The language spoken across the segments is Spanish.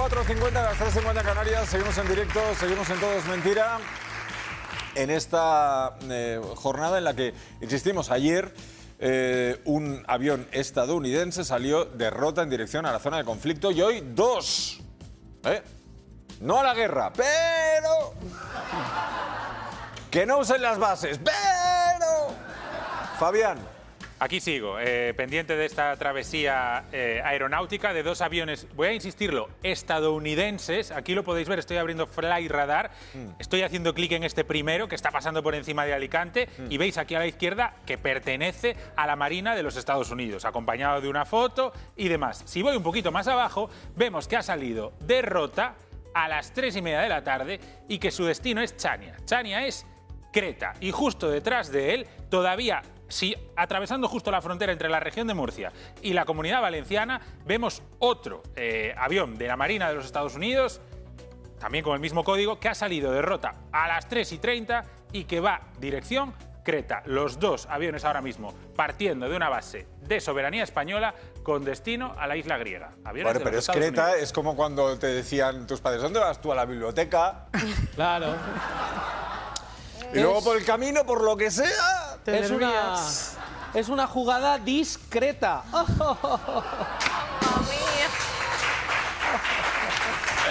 4:50, las 3:50 Canarias. Seguimos en directo, seguimos en Todo es Mentira. En esta jornada en la que, insistimos, ayer un avión estadounidense salió de Rota en dirección a la zona de conflicto y hoy dos. No a la guerra, pero que no usen las bases, pero... Fabián. Aquí sigo, pendiente de esta travesía aeronáutica de dos aviones, voy a insistirlo, estadounidenses. Aquí lo podéis ver, estoy abriendo Flyradar, estoy haciendo clic en este primero que está pasando por encima de Alicante y veis aquí a la izquierda que pertenece a la Marina de los Estados Unidos, acompañado de una foto y demás. Si voy un poquito más abajo, vemos que ha salido de Rota a las 3:30 de la tarde y que su destino es Chania. Chania es Creta y justo detrás de él, todavía... Si atravesando justo la frontera entre la región de Murcia y la Comunidad Valenciana, vemos otro avión de la Marina de los Estados Unidos, también con el mismo código, que ha salido de Rota a las 3:30 y que va dirección Creta. Los dos aviones ahora mismo partiendo de una base de soberanía española con destino a la isla griega. Bueno, pero es Creta, es como cuando te decían tus padres, ¿dónde vas tú? A la biblioteca. Claro. Y luego por el camino, por lo que sea... Es una jugada discreta.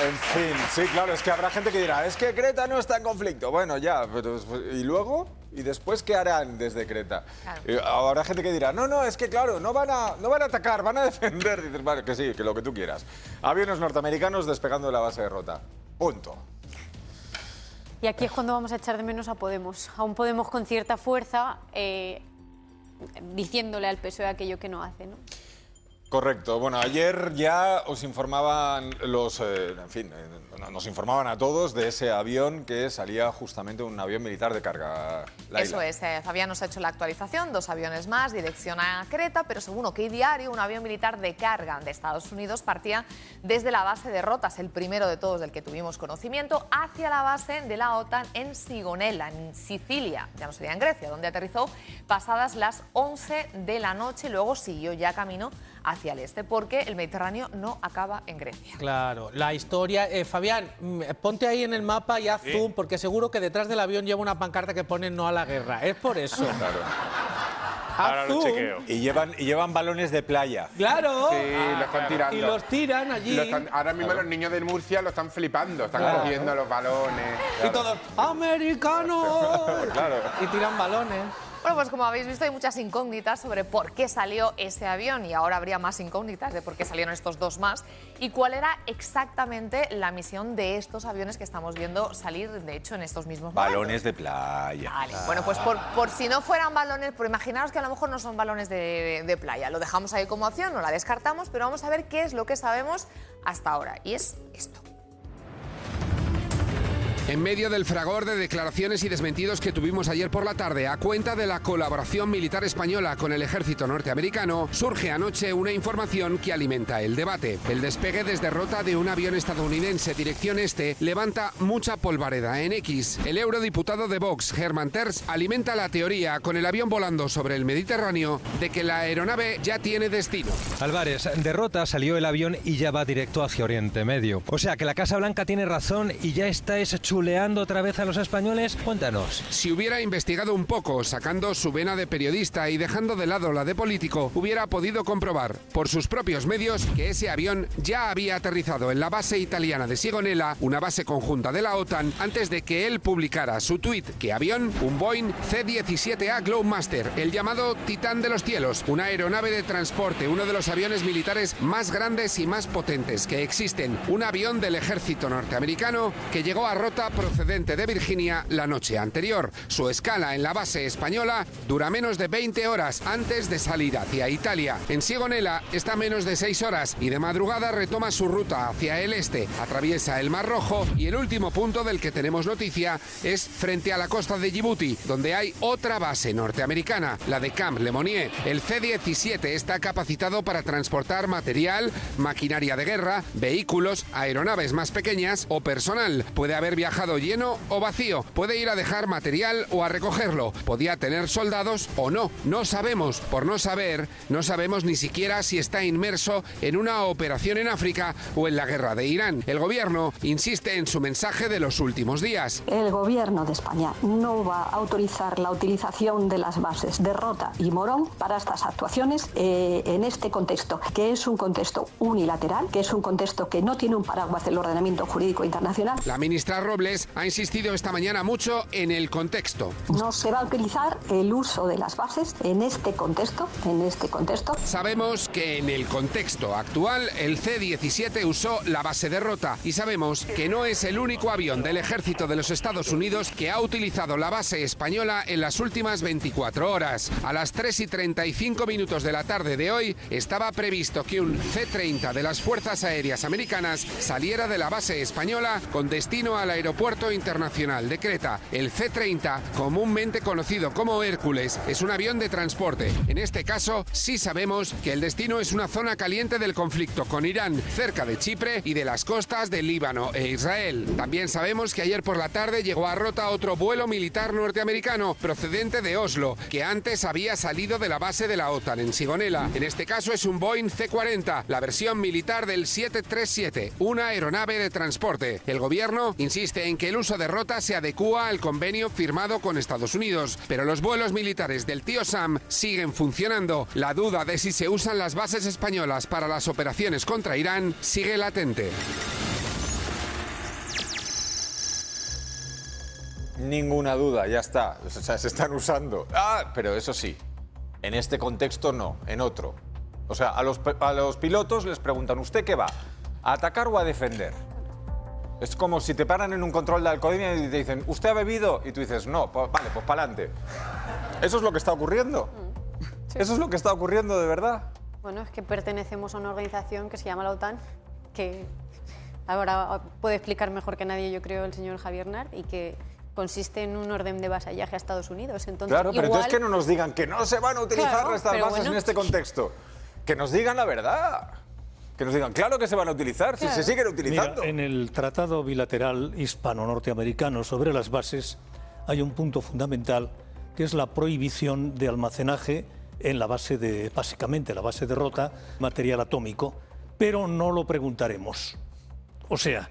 En fin, sí, claro, es que habrá gente que dirá, es que Creta no está en conflicto. Bueno, ya, pero ¿y luego? ¿Y después qué harán desde Creta? Claro. Habrá gente que dirá, no, es que claro, no van a atacar, van a defender. Dices, vale, que sí, que lo que tú quieras. Aviones norteamericanos despegando de la base de Rota. Punto. Y aquí es cuando vamos a echar de menos a Podemos. A un Podemos con cierta fuerza, diciéndole al PSOE aquello que no hace, ¿no? Correcto. Bueno, ayer ya os informaban nos informaban a todos de ese avión que salía justamente un avión militar de carga. Eso es, Fabián nos ha hecho la actualización, 2 aviones más, dirección a Creta, pero según OK Diario, un avión militar de carga de Estados Unidos partía desde la base de Rotas, el primero de todos del que tuvimos conocimiento, hacia la base de la OTAN en Sigonella, en Sicilia, ya no sería en Grecia, donde aterrizó pasadas las 11 de la noche y luego siguió ya camino hacia el este, porque el Mediterráneo no acaba en Grecia. Claro, la historia... Fabián, ponte ahí en el mapa y haz zoom, porque seguro que detrás del avión lleva una pancarta que pone no a la guerra. Es por eso. Claro. Ahora lo chequeo. Y llevan balones de playa. ¡Claro! Sí, lo están tirando. Y los tiran allí. Ahora mismo los niños de Murcia lo están flipando, están cogiendo los balones. Y todos, ¡americanos! Claro. Y tiran balones. Bueno, pues como habéis visto hay muchas incógnitas sobre por qué salió ese avión y ahora habría más incógnitas de por qué salieron estos dos más y cuál era exactamente la misión de estos aviones que estamos viendo salir, de hecho, en estos mismos momentos. Balones de playa. Vale. Bueno, pues por si no fueran balones, por imaginaros que a lo mejor no son balones de playa. Lo dejamos ahí como opción, no la descartamos, pero vamos a ver qué es lo que sabemos hasta ahora. Y es esto. En medio del fragor de declaraciones y desmentidos que tuvimos ayer por la tarde a cuenta de la colaboración militar española con el ejército norteamericano, surge anoche una información que alimenta el debate. El despegue desde Rota de un avión estadounidense dirección este levanta mucha polvareda en X. El eurodiputado de Vox, Hermann Tertsch, alimenta la teoría con el avión volando sobre el Mediterráneo de que la aeronave ya tiene destino. Álvarez, de Rota salió el avión y ya va directo hacia Oriente Medio. O sea que la Casa Blanca tiene razón y ya está chuleando otra vez a los españoles. Cuéntanos. Si hubiera investigado un poco, sacando su vena de periodista y dejando de lado la de político, hubiera podido comprobar por sus propios medios que ese avión ya había aterrizado en la base italiana de Sigonella, una base conjunta de la OTAN, antes de que él publicara su tuit. ¿Qué avión? Un Boeing C-17A Globemaster, el llamado Titán de los cielos, una aeronave de transporte, uno de los aviones militares más grandes y más potentes que existen, un avión del ejército norteamericano que llegó a Rota procedente de Virginia la noche anterior. Su escala en la base española dura menos de 20 horas antes de salir hacia Italia. En Sigonella está menos de 6 horas y de madrugada retoma su ruta hacia el este, atraviesa el Mar Rojo y el último punto del que tenemos noticia es frente a la costa de Djibouti, donde hay otra base norteamericana, la de Camp Lemonnier. El C-17 está capacitado para transportar material, maquinaria de guerra, vehículos, aeronaves más pequeñas o personal. Puede haber viajado dejado lleno o vacío. Puede ir a dejar material o a recogerlo. Podía tener soldados o no. No sabemos. Por no saber, no sabemos ni siquiera si está inmerso en una operación en África o en la guerra de Irán. El gobierno insiste en su mensaje de los últimos días. El gobierno de España no va a autorizar la utilización de las bases de Rota y Morón para estas actuaciones en este contexto, que es un contexto unilateral, que es un contexto que no tiene un paraguas del ordenamiento jurídico internacional. La ministra Robles ha insistido esta mañana mucho en el contexto. No se va a utilizar el uso de las bases en este contexto, Sabemos que en el contexto actual el C-17 usó la base de Rota y sabemos que no es el único avión del ejército de los Estados Unidos que ha utilizado la base española en las últimas 24 horas. A las 3:35 de la tarde de hoy estaba previsto que un C-30 de las Fuerzas Aéreas Americanas saliera de la base española con destino al Aeropuerto Internacional de Creta. El C-30, comúnmente conocido como Hércules, es un avión de transporte. En este caso, sí sabemos que el destino es una zona caliente del conflicto con Irán, cerca de Chipre y de las costas de Líbano e Israel. También sabemos que ayer por la tarde llegó a Rota otro vuelo militar norteamericano procedente de Oslo, que antes había salido de la base de la OTAN en Sigonella. En este caso es un Boeing C-40, la versión militar del 737, una aeronave de transporte. El gobierno insiste en que el uso de Rota se adecúa al convenio firmado con Estados Unidos, pero los vuelos militares del tío Sam siguen funcionando. La duda de si se usan las bases españolas para las operaciones contra Irán sigue latente. Ninguna duda, ya está. O sea, se están usando. Pero eso sí, en este contexto no, en otro. O sea, a los pilotos les preguntan, ¿usted qué va? ¿A atacar o a defender? Es como si te paran en un control de alcoholemia y te dicen, ¿usted ha bebido? Y tú dices, no, vale, pues para adelante. ¿Eso es lo que está ocurriendo? Sí. ¿Eso es lo que está ocurriendo de verdad? Bueno, es que pertenecemos a una organización que se llama la OTAN, que ahora puede explicar mejor que nadie, yo creo, el señor Javier Nart, y que consiste en un orden de vasallaje a Estados Unidos. Entonces, claro, pero entonces que no nos digan que no se van a utilizar estas bases en este contexto. Que nos digan la verdad. Que nos digan, claro que se van a utilizar, si se siguen utilizando. Mira, en el Tratado Bilateral Hispano-Norteamericano sobre las bases hay un punto fundamental que es la prohibición de almacenaje en la base de, básicamente, la base de Rota, material atómico, pero no lo preguntaremos. O sea,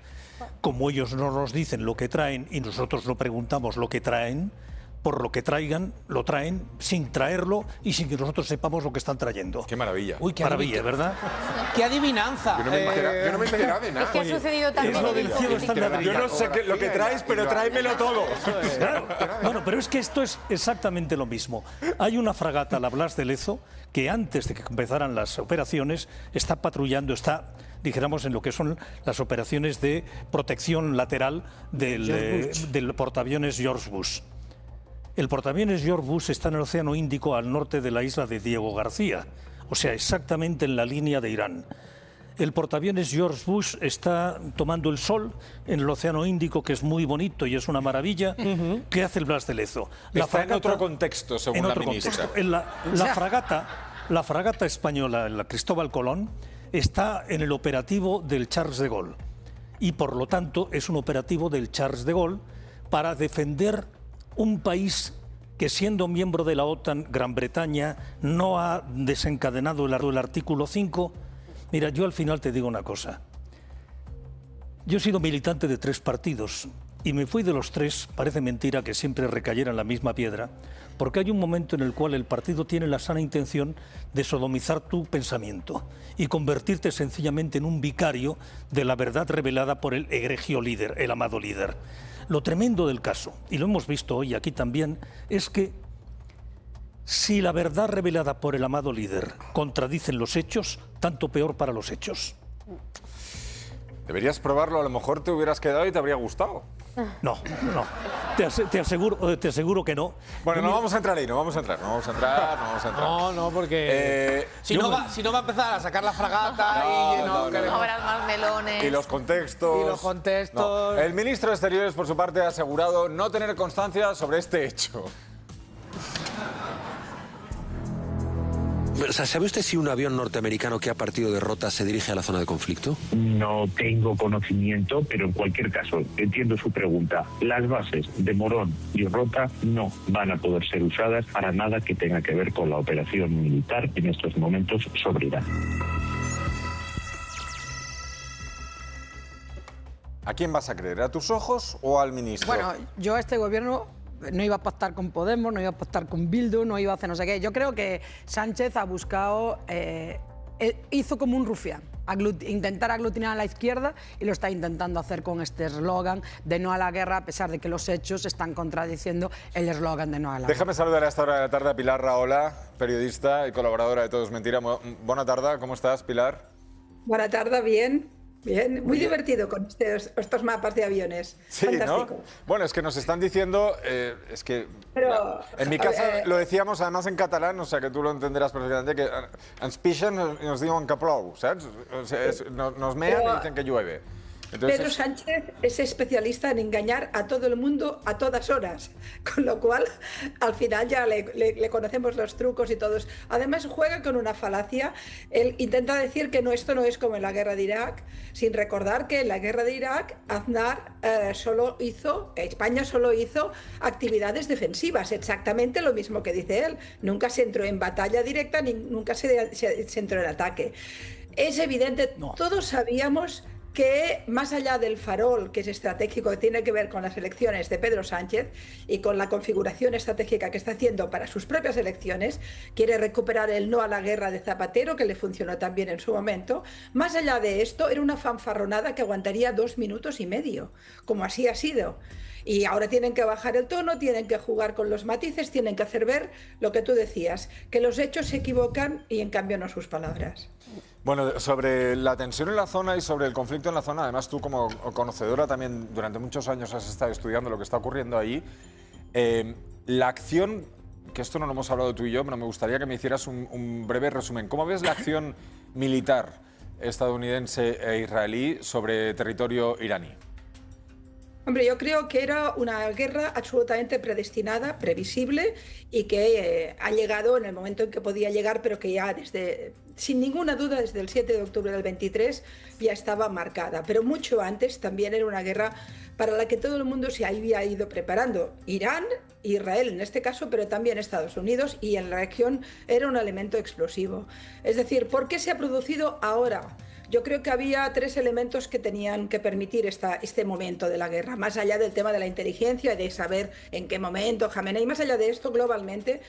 como ellos no nos dicen lo que traen y nosotros no preguntamos lo que traen, por lo que traigan, lo traen sin traerlo y sin que nosotros sepamos lo que están trayendo. ¡Qué maravilla! Uy, qué maravilla, ¿verdad? ¡Qué adivinanza! Yo no me he enterado de nada. Es que ha sucedido también. Es lo del cielo está en la Yo no sé lo que traes, pero tráemelo todo. Claro. Bueno, pero es que esto es exactamente lo mismo. Hay una fragata, la Blas de Lezo, que antes de que empezaran las operaciones está patrullando, está, dijéramos, en lo que son las operaciones de protección lateral del portaaviones George Bush. El portaaviones George Bush está en el Océano Índico al norte de la isla de Diego García, o sea, exactamente en la línea de Irán. El portaaviones George Bush está tomando el sol en el Océano Índico, que es muy bonito y es una maravilla. ¿Qué hace el Blas de Lezo? Está en otro contexto, según la ministra. La fragata española, la Cristóbal Colón, está en el operativo del Charles de Gaulle. Y por lo tanto es un operativo del Charles de Gaulle para defender un país que, siendo miembro de la OTAN, Gran Bretaña, no ha desencadenado el artículo 5. Mira, yo al final te digo una cosa. Yo he sido militante de 3 partidos y me fui de los 3, parece mentira que siempre recayera en la misma piedra, porque hay un momento en el cual el partido tiene la sana intención de sodomizar tu pensamiento y convertirte sencillamente en un vicario de la verdad revelada por el egregio líder, el amado líder. Lo tremendo del caso, y lo hemos visto hoy aquí también, es que si la verdad revelada por el amado líder contradicen los hechos, tanto peor para los hechos. Deberías probarlo, a lo mejor te hubieras quedado y te habría gustado. No. Te aseguro que no. Bueno, no vamos a entrar ahí, no vamos a entrar. No, porque si no va a empezar a sacar la fragata no habrá más melones. Y los contextos. No. El ministro de Exteriores, por su parte, ha asegurado no tener constancia sobre este hecho. ¿Sabe usted si un avión norteamericano que ha partido de Rota se dirige a la zona de conflicto? No tengo conocimiento, pero en cualquier caso, entiendo su pregunta. Las bases de Morón y Rota no van a poder ser usadas para nada que tenga que ver con la operación militar en estos momentos sobre Irán. ¿A quién vas a creer? ¿A tus ojos o al ministro? Bueno, yo a este gobierno no iba a pactar con Podemos, no iba a pactar con Bildu, no iba a hacer no sé qué. Yo creo que Sánchez ha buscado, hizo como un rufián, intentar aglutinar a la izquierda, y lo está intentando hacer con este eslogan de no a la guerra, a pesar de que los hechos están contradiciendo el eslogan de no a la guerra. Déjame saludar a esta hora de la tarde a Pilar Rahola, periodista y colaboradora de Todo es Mentira. Buena tarde, ¿cómo estás, Pilar? Buena tarde, bien. Bien, muy divertido con estos mapas de aviones. Sí, fantástico. ¿no? Bueno, es que nos están diciendo, es que pero, en mi casa lo decíamos además en catalán, o sea que tú lo entenderás perfectamente, que ens pixen y nos diuen que plou, ¿sabes? O sea, nos mean y dicen que llueve. Entonces, Pedro Sánchez es especialista en engañar a todo el mundo a todas horas, con lo cual al final ya le conocemos los trucos y todos. Además juega con una falacia. Él intenta decir que esto no es como en la guerra de Irak, sin recordar que en la guerra de Irak Aznar España solo hizo actividades defensivas, exactamente lo mismo que dice él. Nunca se entró en batalla directa, ni nunca se entró en ataque. Es evidente, todos sabíamos que más allá del farol, que es estratégico, que tiene que ver con las elecciones de Pedro Sánchez y con la configuración estratégica que está haciendo para sus propias elecciones, quiere recuperar el no a la guerra de Zapatero, que le funcionó tan bien en su momento. Más allá de esto, era una fanfarronada que aguantaría 2 minutos y medio, como así ha sido. Y ahora tienen que bajar el tono, tienen que jugar con los matices, tienen que hacer ver lo que tú decías, que los hechos se equivocan y en cambio no sus palabras. Bueno, sobre la tensión en la zona y sobre el conflicto en la zona, además tú como conocedora también durante muchos años has estado estudiando lo que está ocurriendo ahí, la acción, que esto no lo hemos hablado tú y yo, pero me gustaría que me hicieras un breve resumen. ¿Cómo ves la acción militar estadounidense e israelí sobre territorio iraní? Hombre, yo creo que era una guerra absolutamente predestinada, previsible, y que ha llegado en el momento en que podía llegar, pero que ya sin ninguna duda, desde el 7 de octubre del 23 ya estaba marcada. Pero mucho antes también era una guerra para la que todo el mundo se había ido preparando. Irán, Israel en este caso, pero también Estados Unidos, y en la región era un elemento explosivo. Es decir, ¿por qué se ha producido ahora? Yo creo que había 3 elementos que tenían que permitir este momento de la guerra, más allá del tema de la inteligencia y de saber en qué momento Jamenei, más allá de esto globalmente.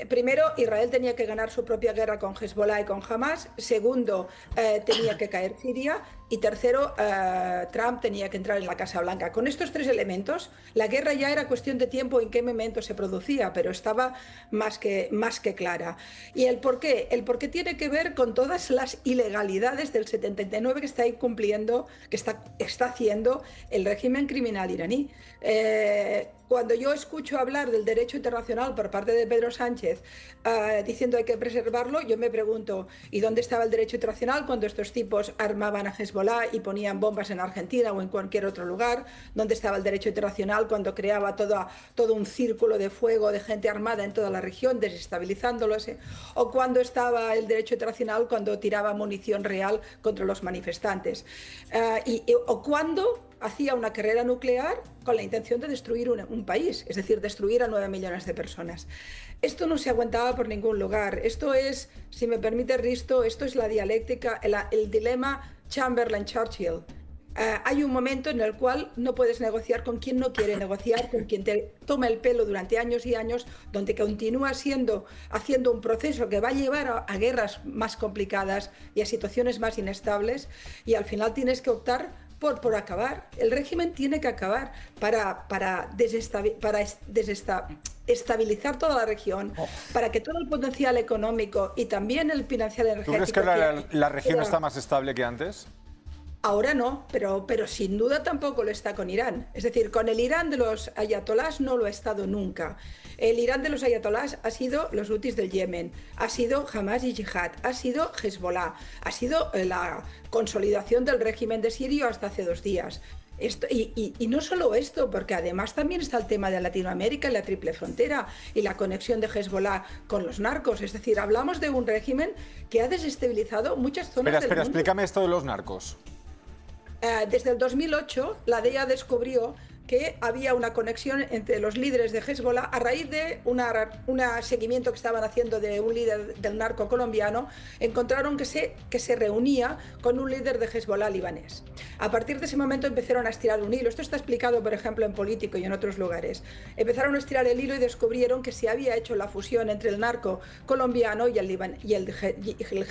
Primero, Israel tenía que ganar su propia guerra con Hezbollah y con Hamas. Segundo, tenía que caer Siria. Y tercero, Trump tenía que entrar en la Casa Blanca. Con estos 3 elementos, la guerra ya era cuestión de tiempo en qué momento se producía, pero estaba más que clara. ¿Y el por qué? El por qué tiene que ver con todas las ilegalidades del 79 que está incumpliendo, que está haciendo el régimen criminal iraní. Cuando yo escucho hablar del derecho internacional por parte de Pedro Sánchez diciendo hay que preservarlo, yo me pregunto, ¿y dónde estaba el derecho internacional cuando estos tipos armaban a Hezbollah y ponían bombas en Argentina o en cualquier otro lugar? ¿Dónde estaba el derecho internacional cuando creaba todo un círculo de fuego de gente armada en toda la región, desestabilizándolos? ¿O cuándo estaba el derecho internacional cuando tiraba munición real contra los manifestantes? ¿O cuándo hacía una carrera nuclear con la intención de destruir un país, es decir, destruir a 9 millones de personas? Esto no se aguantaba por ningún lugar. Esto es, si me permite Risto, esto es la dialéctica, el dilema Chamberlain-Churchill. Hay un momento en el cual no puedes negociar con quien no quiere negociar, con quien te toma el pelo durante años y años, donde continúa haciendo un proceso que va a llevar a guerras más complicadas y a situaciones más inestables, y al final tienes que optar por acabar. El régimen tiene que acabar para estabilizar toda la región, para que todo el potencial económico y también el potencial energético... ¿Tú crees que la región está más estable que antes? Ahora no, pero sin duda tampoco lo está con Irán. Es decir, con el Irán de los ayatolás no lo ha estado nunca. El Irán de los ayatolás ha sido los hutis del Yemen, ha sido Hamas y Yihad, ha sido Hezbollah, ha sido la consolidación del régimen de Siria hasta hace 2 días. Y no solo esto, porque además también está el tema de Latinoamérica y la triple frontera y la conexión de Hezbollah con los narcos. Es decir, hablamos de un régimen que ha desestabilizado muchas zonas del mundo. Explícame esto de los narcos. Desde el 2008, la DEA descubrió que había una conexión entre los líderes de Hezbollah a raíz de un seguimiento que estaban haciendo de un líder del narco colombiano. Encontraron que se reunía con un líder de Hezbollah libanés. A partir de ese momento empezaron a estirar un hilo. Esto está explicado, por ejemplo, en Político y en otros lugares. Empezaron a estirar el hilo y descubrieron que se había hecho la fusión entre el narco colombiano y el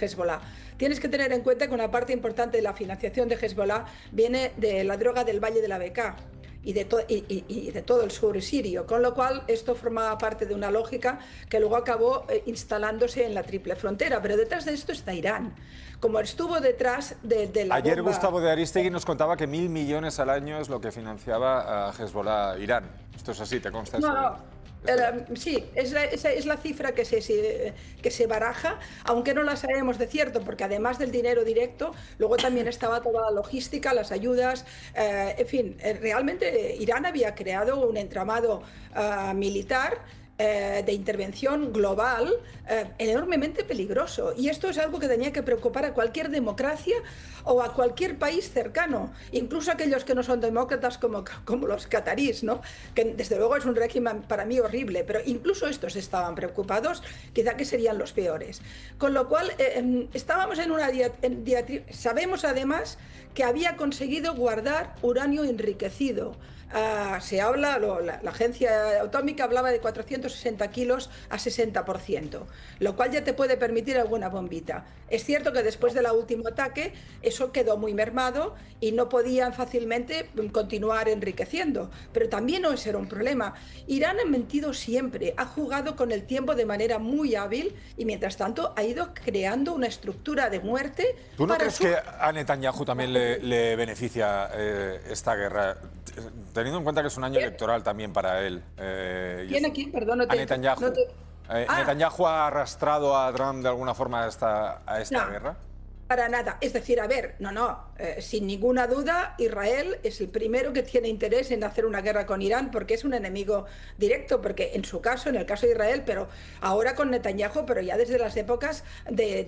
Hezbollah. Tienes que tener en cuenta que una parte importante de la financiación de Hezbollah viene de la droga del Valle de la Bekaa y de todo el sur sirio, con lo cual esto formaba parte de una lógica que luego acabó instalándose en la triple frontera, pero detrás de esto está Irán, como estuvo detrás de la Ayer bomba. Gustavo de Aristegui nos contaba que 1.000 millones al año es lo que financiaba a Hezbollah Irán. Esto es así, ¿te consta eso? No. Sí, es la cifra que se baraja, aunque no la sabemos de cierto, porque además del dinero directo, luego también estaba toda la logística, las ayudas, en fin, realmente Irán había creado un entramado militar de intervención global enormemente peligroso. Y esto es algo que tenía que preocupar a cualquier democracia o a cualquier país cercano, incluso aquellos que no son demócratas como los catarís, ¿no? Que desde luego es un régimen para mí horrible, pero incluso estos estaban preocupados, quizá que serían los peores. Con lo cual estábamos en una diatriba. Sabemos además que había conseguido guardar uranio enriquecido. Se habla, la agencia atómica hablaba de 460 kilos a 60%, lo cual ya te puede permitir alguna bombita. Es cierto que después del último ataque eso quedó muy mermado y no podían fácilmente continuar enriqueciendo, pero también no era un problema. Irán ha mentido siempre, ha jugado con el tiempo de manera muy hábil y mientras tanto ha ido creando una estructura de muerte. ¿Tú no crees que a Netanyahu también le beneficia esta guerra? Teniendo en cuenta que es un año electoral también para él. ¿Quién aquí? Perdón, no te... Netanyahu. ¿Netanyahu ha arrastrado a Trump de alguna forma a esta guerra? Para nada. Es decir, a ver, sin ninguna duda, Israel es el primero que tiene interés en hacer una guerra con Irán porque es un enemigo directo, porque en su caso, en el caso de Israel, pero ahora con Netanyahu, pero ya desde las épocas del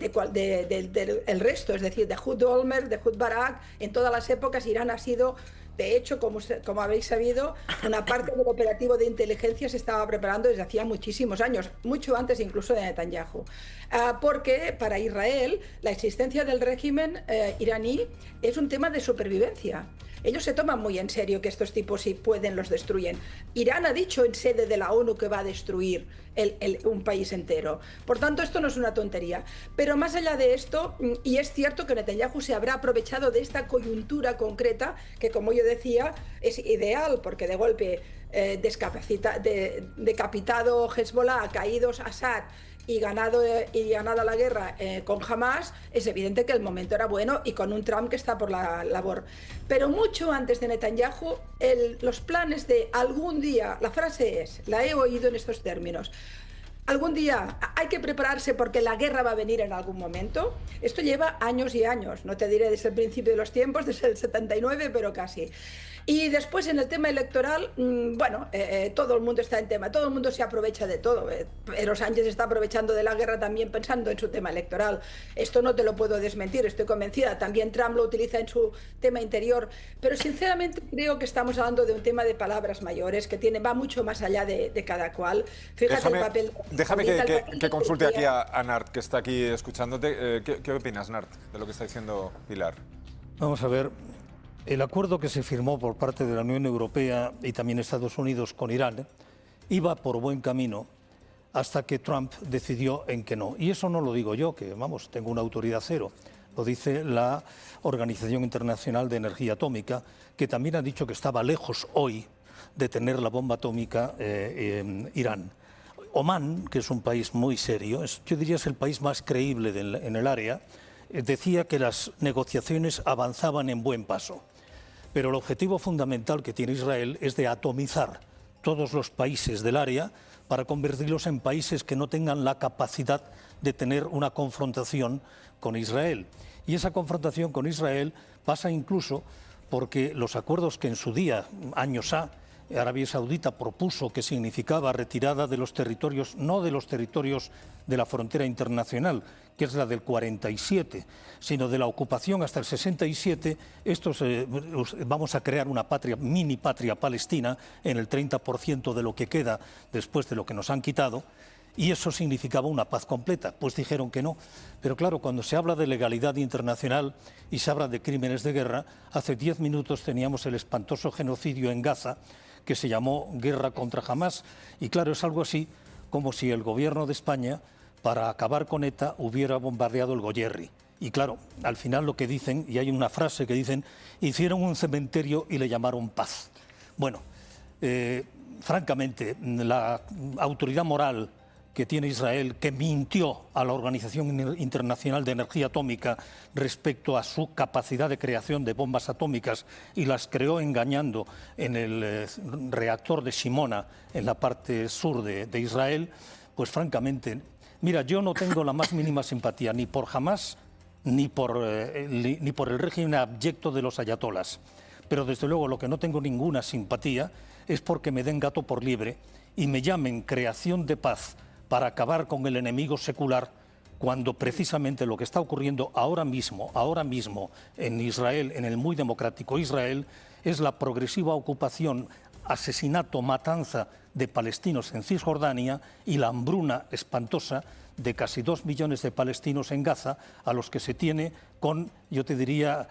resto, es decir, de Ehud Olmert, de Ehud Barak, en todas las épocas Irán ha sido... De hecho, como habéis sabido, una parte del operativo de inteligencia se estaba preparando desde hacía muchísimos años, mucho antes incluso de Netanyahu. Porque para Israel la existencia del régimen iraní es un tema de supervivencia. Ellos se toman muy en serio que estos tipos, si pueden, los destruyen. Irán ha dicho en sede de la ONU que va a destruir un país entero. Por tanto, esto no es una tontería. Pero más allá de esto, y es cierto que Netanyahu se habrá aprovechado de esta coyuntura concreta, que como yo decía, es ideal, porque de golpe decapitado Hezbollah, caídos Assad, y ganada la guerra con Hamas, es evidente que el momento era bueno y con un Trump que está por la labor. Pero mucho antes de Netanyahu, los planes de algún día, la frase es, la he oído en estos términos, algún día hay que prepararse porque la guerra va a venir en algún momento. Esto lleva años y años, no te diré desde el principio de los tiempos, desde el 79, pero casi. Y después en el tema electoral, todo el mundo está en tema, todo el mundo se aprovecha de todo. Pedro Sánchez está aprovechando de la guerra también pensando en su tema electoral. Esto no te lo puedo desmentir, estoy convencida. También Trump lo utiliza en su tema interior. Pero sinceramente creo que estamos hablando de un tema de palabras mayores que va mucho más allá de cada cual. Fíjate el papel... Déjame que consulte aquí a Nart, que está aquí escuchándote. ¿Qué opinas, Nart, de lo que está diciendo Pilar? Vamos a ver. El acuerdo que se firmó por parte de la Unión Europea y también Estados Unidos con Irán iba por buen camino hasta que Trump decidió en que no. Y eso no lo digo yo, que tengo una autoridad cero. Lo dice la Organización Internacional de Energía Atómica, que también ha dicho que estaba lejos hoy de tener la bomba atómica Irán. Omán, que es un país muy serio, yo diría es el país más creíble en el área, decía que las negociaciones avanzaban en buen paso. Pero el objetivo fundamental que tiene Israel es de atomizar todos los países del área para convertirlos en países que no tengan la capacidad de tener una confrontación con Israel. Y esa confrontación con Israel pasa incluso porque los acuerdos que en su día, años Arabia Saudita propuso, que significaba retirada de los territorios, no de los territorios de la frontera internacional, que es la del 47, sino de la ocupación hasta el 67, vamos a crear una patria, mini patria palestina, en el 30% de lo que queda después de lo que nos han quitado, y eso significaba una paz completa. Pues dijeron que no. Pero claro, cuando se habla de legalidad internacional y se habla de crímenes de guerra, hace 10 minutos teníamos el espantoso genocidio en Gaza, que se llamó Guerra contra Hamás, y claro, es algo así como si el gobierno de España, para acabar con ETA, hubiera bombardeado el Goyerri. Y claro, al final lo que dicen, y hay una frase que dicen, hicieron un cementerio y le llamaron paz. Bueno, francamente, la autoridad moral que tiene Israel, que mintió a la Organización Internacional de Energía Atómica respecto a su capacidad de creación de bombas atómicas y las creó engañando en el reactor de Shimona, en la parte sur de Israel, pues francamente, mira, yo no tengo la más mínima simpatía ni por Hamás ni por el régimen abyecto de los ayatolás. Pero desde luego lo que no tengo ninguna simpatía es porque me den gato por liebre y me llamen creación de paz para acabar con el enemigo secular, cuando precisamente lo que está ocurriendo ahora mismo en Israel, en el muy democrático Israel, es la progresiva ocupación, asesinato, matanza de palestinos en Cisjordania y la hambruna espantosa de casi 2 millones de palestinos en Gaza, a los que se tiene con, yo te diría,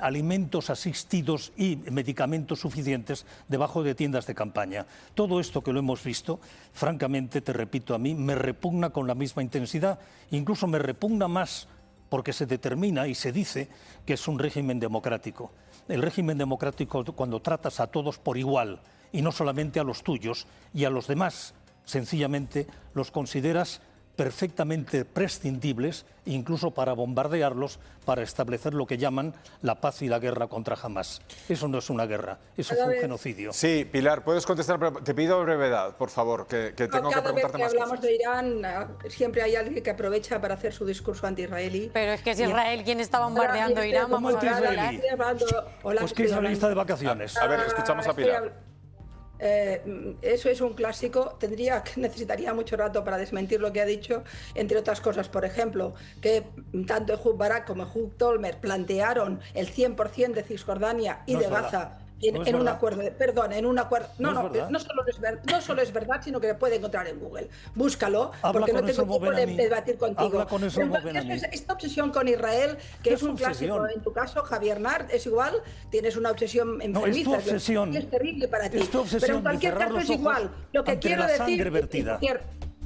alimentos asistidos y medicamentos suficientes debajo de tiendas de campaña. Todo esto que lo hemos visto, francamente, te repito, a mí me repugna con la misma intensidad, incluso me repugna más porque se determina y se dice que es un régimen democrático. El régimen democrático, cuando tratas a todos por igual y no solamente a los tuyos y a los demás, sencillamente los consideras perfectamente prescindibles, incluso para bombardearlos, para establecer lo que llaman la paz y la guerra contra Hamás. Eso no es una guerra, eso fue un genocidio. Sí, Pilar, puedes contestar, pero te pido brevedad, por favor, que tengo que preguntarte más cosas. Cada vez que hablamos de Irán, siempre hay alguien que aprovecha para hacer su discurso anti-israelí. Pero es que es Israel quien está bombardeando Irán. ¿Cómo anti-israelí? Pues que israelista de vacaciones. A ver, escuchamos a Pilar. Eso es un clásico. Necesitaría mucho rato para desmentir lo que ha dicho, entre otras cosas. Por ejemplo, que tanto Ehud Barak como Ehud Olmert plantearon el 100% de Cisjordania y de Gaza en un acuerdo. En un acuerdo. No solo es verdad, sino que se puede encontrar en Google. Búscalo, porque no tengo tiempo de debatir contigo. Esta obsesión con Israel, que es un clásico en tu caso, Javier Nart, es igual. Tienes una obsesión enfermiza. Es terrible para ti. Pero en cualquier caso es igual. Lo que quiero decir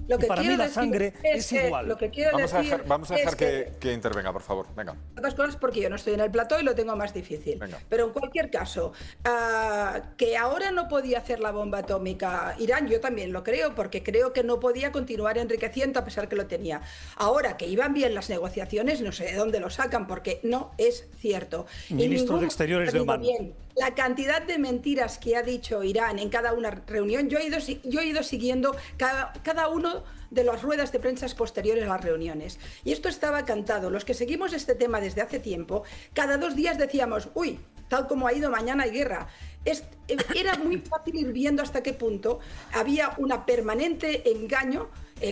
Lo que para mí la sangre es igual. Lo que quiero vamos a dejar que intervenga, por favor. Venga. Otras cosas porque yo no estoy en el plató y lo tengo más difícil. Venga. Pero en cualquier caso, que ahora no podía hacer la bomba atómica Irán, yo también lo creo, porque creo que no podía continuar enriqueciendo a pesar que lo tenía. Ahora que iban bien las negociaciones, no sé de dónde lo sacan, porque no es cierto. Ministro de Exteriores de Oman. La cantidad de mentiras que ha dicho Irán en cada una reunión, yo he ido siguiendo cada uno de las ruedas de prensa posteriores a las reuniones. Y esto estaba cantado. Los que seguimos este tema desde hace tiempo, cada 2 días decíamos, uy, tal como ha ido, mañana hay guerra. Era muy fácil ir viendo hasta qué punto había una permanente engaño,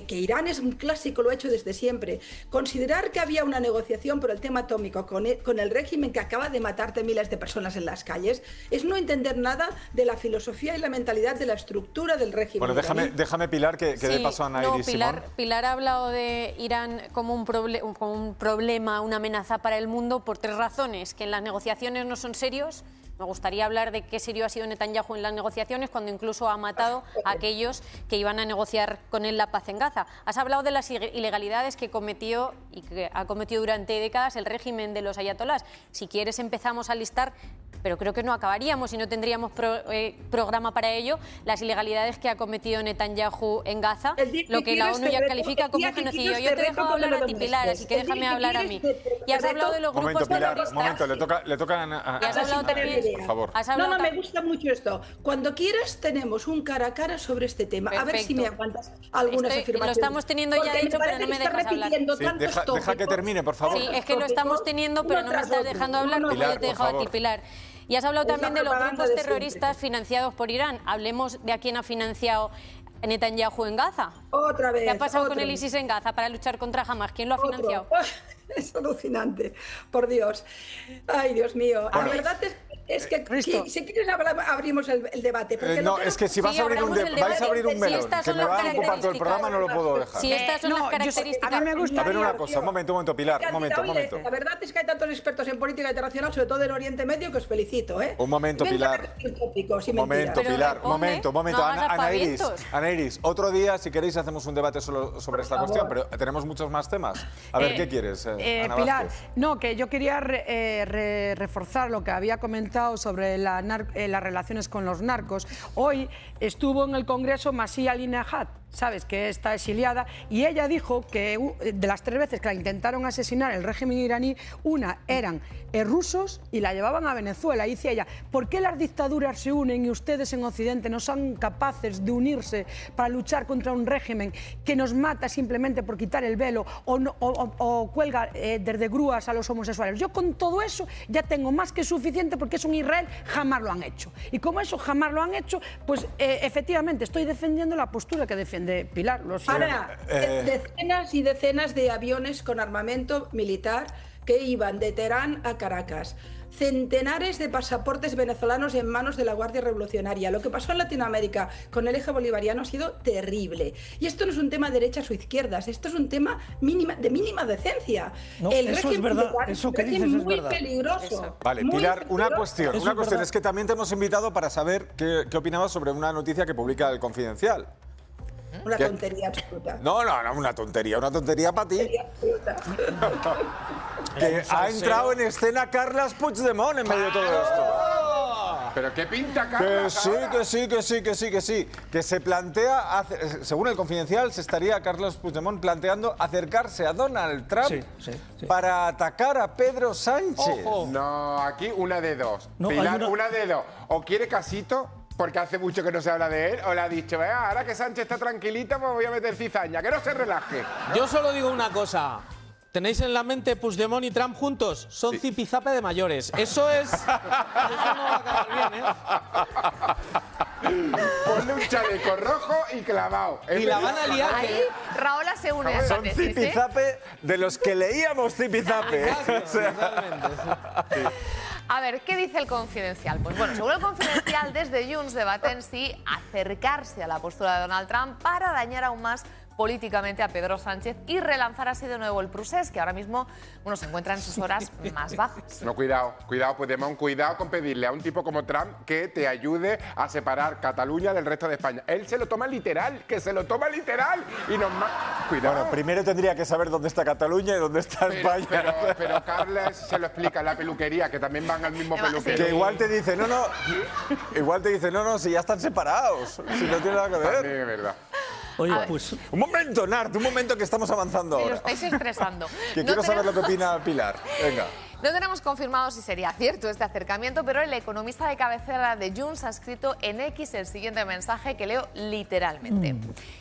que Irán es un clásico, lo ha hecho desde siempre. Considerar que había una negociación por el tema atómico con el régimen que acaba de matarte miles de personas en las calles es no entender nada de la filosofía y la mentalidad de la estructura del régimen. Bueno, déjame Pilar, que dé paso a Nairi y Simón. Pilar ha hablado de Irán como un problema, una amenaza para el mundo por 3 razones: que en las negociaciones no son serios, Me gustaría hablar de qué serio ha sido Netanyahu en las negociaciones cuando incluso ha matado a aquellos que iban a negociar con él la paz en Gaza. Has hablado de las ilegalidades que cometió y que ha cometido durante décadas el régimen de los ayatolás. Si quieres empezamos a listar, pero creo que no acabaríamos y no tendríamos programa para ello, las ilegalidades que ha cometido Netanyahu en Gaza, lo que la ONU ya califica como un genocidio. Yo te dejo hablar a ti, Pilar, así que déjame hablar a mí. Y has hablado de los grupos terroristas. Momento, le toca a... Y has hablado también... Por favor. No, me gusta mucho esto. Cuando quieras tenemos un cara a cara sobre este tema. A ver si me aguantas algunas afirmaciones. Lo estamos teniendo ya, de hecho, pero no me dejas hablar. Deja que termine, por favor. Sí, es que lo estamos teniendo, pero no me estás dejando hablar, como yo te dejo a ti, Pilar. Y has hablado también de los grupos terroristas financiados por Irán. Hablemos de a quién ha financiado Netanyahu en Gaza. Otra vez. ¿Qué ha pasado con el ISIS en Gaza para luchar contra Hamas? ¿Quién lo ha financiado? Es alucinante, por Dios. Ay, Dios mío. La verdad es que si quieres abrimos el debate. No, es que si vais a abrir un melón que me va a ocupar todo el programa, no lo puedo dejar. Si estas son las características... A ver una cosa, un momento, Pilar, un momento. La verdad es que hay tantos expertos en política internacional, sobre todo en Oriente Medio, que os felicito, ¿eh? Un momento, Pilar. Un momento. Ana Iris, otro día, si queréis, hacemos un debate solo sobre esta cuestión, pero tenemos muchos más temas. A ver, ¿qué quieres, Ana Pilar, Vázquez? no, que yo quería reforzar lo que había comentado sobre las relaciones con los narcos. Hoy estuvo en el Congreso Masih Alinejad, sabes que está exiliada, y ella dijo que de las 3 veces que la intentaron asesinar el régimen iraní, una eran rusos y la llevaban a Venezuela. Y decía ella, ¿por qué las dictaduras se unen y ustedes en Occidente no son capaces de unirse para luchar contra un régimen que nos mata simplemente por quitar el velo o cuelga desde grúas a los homosexuales? Yo con todo eso ya tengo más que suficiente, porque eso en Israel jamás lo han hecho. Y como eso jamás lo han hecho, pues efectivamente estoy defendiendo la postura que defiende Pilar. Lo siento. Ahora, decenas y decenas de aviones con armamento militar que iban de Teherán a Caracas. Centenares de pasaportes venezolanos en manos de la Guardia Revolucionaria. Lo que pasó en Latinoamérica con el eje bolivariano ha sido terrible. Y esto no es un tema de derechas o izquierdas, esto es un tema de mínima decencia. No, eso es verdad, eso que dices es verdad. Peligroso. Vale, Pilar, una cuestión es que también te hemos invitado para saber qué opinabas sobre una noticia que publica El Confidencial. Una tontería absoluta. No, una tontería para ti. Que ha entrado en escena Carles Puigdemont en medio de todo esto. ¿Pero qué pinta Carles? Que sí. Que se plantea, según El Confidencial, se estaría Carles Puigdemont planteando acercarse a Donald Trump para atacar a Pedro Sánchez. Ojo. No, aquí una de dos. No, Pilar, una de dos. O quiere Casito, porque hace mucho que no se habla de él, o le ha dicho, venga, ahora que Sánchez está tranquilita, pues voy a meter cizaña, que no se relaje. Yo solo digo una cosa. ¿Tenéis en la mente Puigdemont y Trump juntos? Son zipizape de mayores. Eso no va a acabar bien, ¿eh? Ponle un chaleco rojo y clavado. Y la van a liar. Ahí Raola se une a esa Son tesis, zipizape de los que leíamos zipizape. A ver, ¿qué dice El Confidencial? Pues bueno, según El Confidencial, desde Junts debaten si acercarse a la postura de Donald Trump para dañar aún más políticamente a Pedro Sánchez y relanzar así de nuevo el procés, que ahora mismo se encuentra en sus horas más bajas. No, cuidado, Puigdemont, cuidado con pedirle a un tipo como Trump que te ayude a separar Cataluña del resto de España. Él se lo toma literal, y nos cuidado. Bueno, primero tendría que saber dónde está Cataluña y dónde está España. Pero Carles se lo explica en la peluquería, que también van al mismo peluquero. Que igual te dice, no, si ya están separados, si no tiene nada que ver. También es verdad. Oye, pues... Un momento, Nart, un momento que estamos avanzando Me ahora. lo estáis estresando. Que quiero saber lo que opina Pilar. Venga. No tenemos confirmado si sería cierto este acercamiento, pero el economista de cabecera de Junts ha escrito en X el siguiente mensaje que leo literalmente.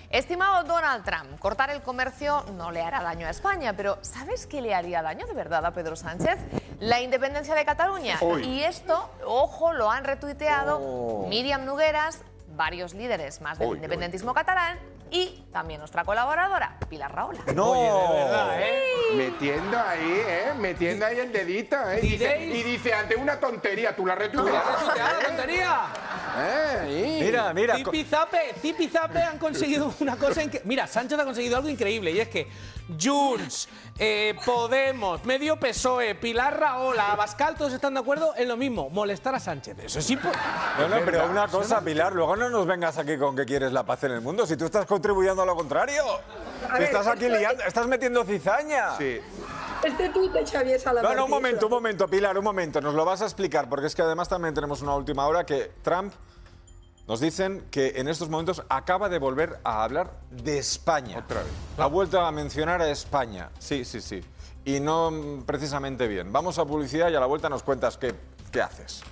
Estimado Donald Trump, cortar el comercio no le hará daño a España, pero ¿sabes qué le haría daño de verdad a Pedro Sánchez? La independencia de Cataluña. Uy. Y esto, ojo, lo han retuiteado Míriam Nogueras, varios líderes más del independentismo catalán y también nuestra colaboradora, Pilar Rahola. No, oye, de verdad, ¿eh? Metiendo ahí el dedito, ¿eh? Y dice, ante una tontería, tú la retuiteas. ¡La tontería! Mira. Zipizape han conseguido una cosa Mira, Sánchez ha conseguido algo increíble y es que Junts, Podemos, medio PSOE, Pilar Rahola, Abascal, todos están de acuerdo en lo mismo, molestar a Sánchez. Eso es importante. No, pero una cosa, Pilar, luego no nos vengas aquí con que quieres la paz en el mundo, si tú estás contribuyendo a lo contrario. Si estás aquí liando, estás metiendo cizaña. Sí. Este tuit de Xavier Salaverry. No, un momento, Pilar, un momento. Nos lo vas a explicar, porque es que además también tenemos una última hora que Trump nos dicen que en estos momentos acaba de volver a hablar de España. Otra vez. Ha vuelto a mencionar a España. Sí. Y no precisamente bien. Vamos a publicidad y a la vuelta nos cuentas qué haces.